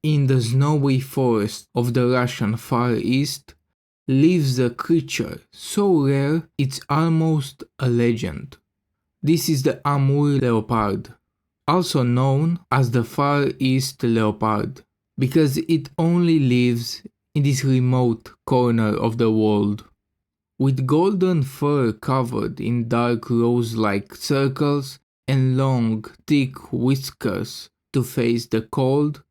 In the snowy forest of the Russian Far East lives a creature so rare it's almost a legend. This is the Amur leopard, also known as the Far East leopard, because it only lives in this remote corner of the world. With golden fur covered in dark rose-like circles and long, thick whiskers to face the cold,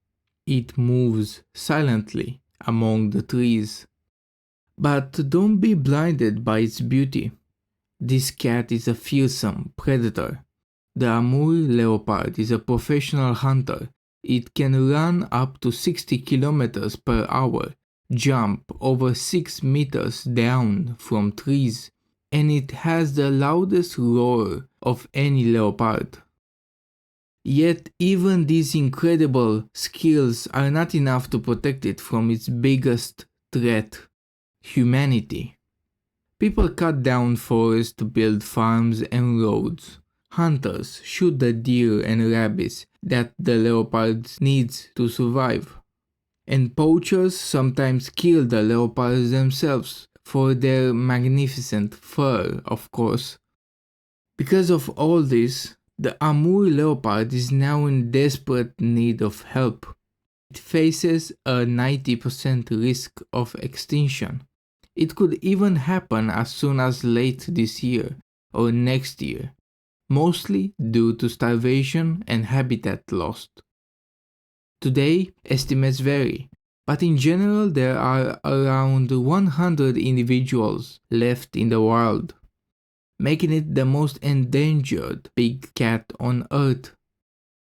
it moves silently among the trees. But don't be blinded by its beauty. This cat is a fearsome predator. The Amur leopard is a professional hunter. It can run up to 60 kilometers per hour, jump over 6 meters down from trees, and it has the loudest roar of any leopard. Yet even these incredible skills are not enough to protect it from its biggest threat, humanity. People cut down forests to build farms and roads. Hunters shoot the deer and rabbits that the leopards need to survive. And poachers sometimes kill the leopards themselves for their magnificent fur, of course. Because of all this, the Amur leopard is now in desperate need of help. It faces a 90% risk of extinction. It could even happen as soon as late this year or next year, mostly due to starvation and habitat loss. Today, estimates vary, but in general there are around 100 individuals left in the wild, making it the most endangered big cat on Earth.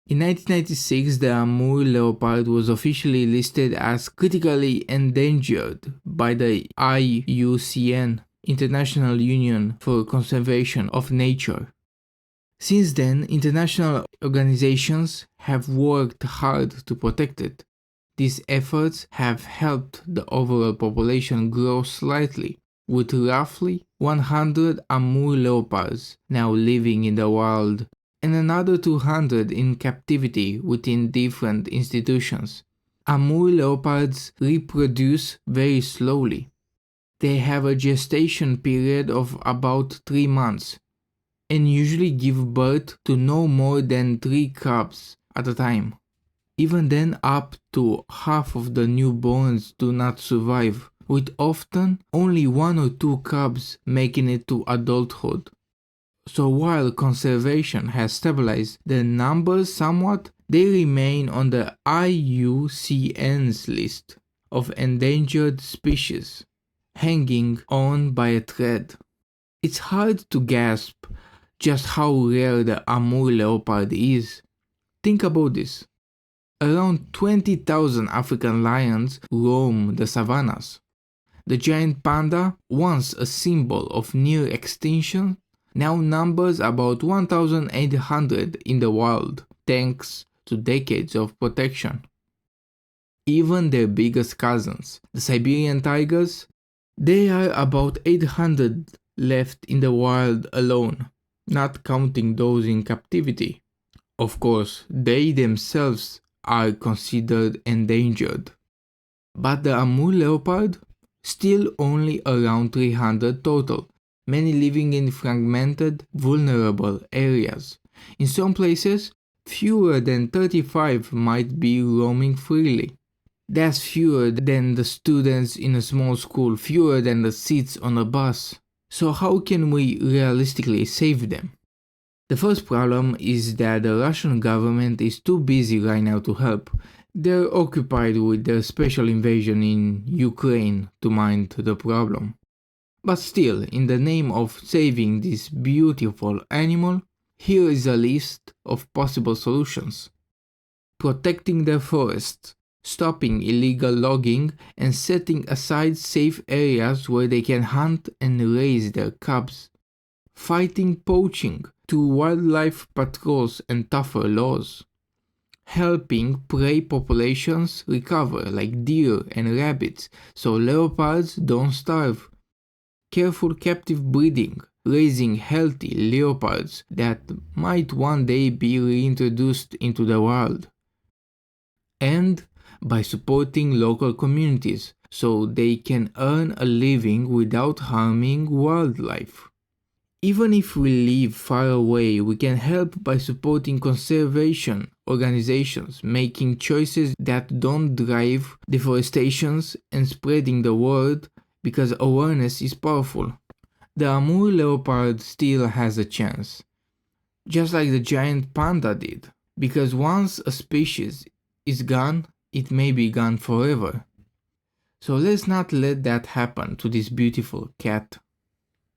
In 1996, the Amur leopard was officially listed as critically endangered by the IUCN, International Union for Conservation of Nature. Since then, international organizations have worked hard to protect it. These efforts have helped the overall population grow slightly, with roughly 100 Amur leopards now living in the wild, and another 200 in captivity within different institutions. Amur leopards reproduce very slowly. They have a gestation period of about 3 months, and usually give birth to no more than 3 cubs at a time. Even then, up to half of the newborns do not survive, with often only 1 or 2 cubs making it to adulthood. So while conservation has stabilized the numbers somewhat, they remain on the IUCN's list of endangered species, hanging on by a thread. It's hard to grasp just how rare the Amur leopard is. Think about this. Around 20,000 African lions roam the savannas. The giant panda, once a symbol of near extinction, now numbers about 1,800 in the wild, thanks to decades of protection. Even their biggest cousins, the Siberian tigers, there are about 800 left in the wild alone, not counting those in captivity. Of course, they themselves are considered endangered. But the Amur leopard? Still only around 300 total, many living in fragmented, vulnerable areas. In some places, fewer than 35 might be roaming freely. That's fewer than the students in a small school, fewer than the seats on a bus. So how can we realistically save them? The first problem is that the Russian government is too busy right now to help. They're occupied with their special invasion in Ukraine to mind the problem. But still, in the name of saving this beautiful animal, here is a list of possible solutions. Protecting their forests, stopping illegal logging, and setting aside safe areas where they can hunt and raise their cubs. Fighting poaching through wildlife patrols and tougher laws. Helping prey populations recover like deer and rabbits so leopards don't starve. Careful captive breeding, raising healthy leopards that might one day be reintroduced into the wild. And by supporting local communities so they can earn a living without harming wildlife. Even if we live far away, we can help by supporting conservation organizations, making choices that don't drive deforestation and spreading the word because awareness is powerful. The Amur leopard still has a chance, just like the giant panda did, because once a species is gone, it may be gone forever. So let's not let that happen to this beautiful cat.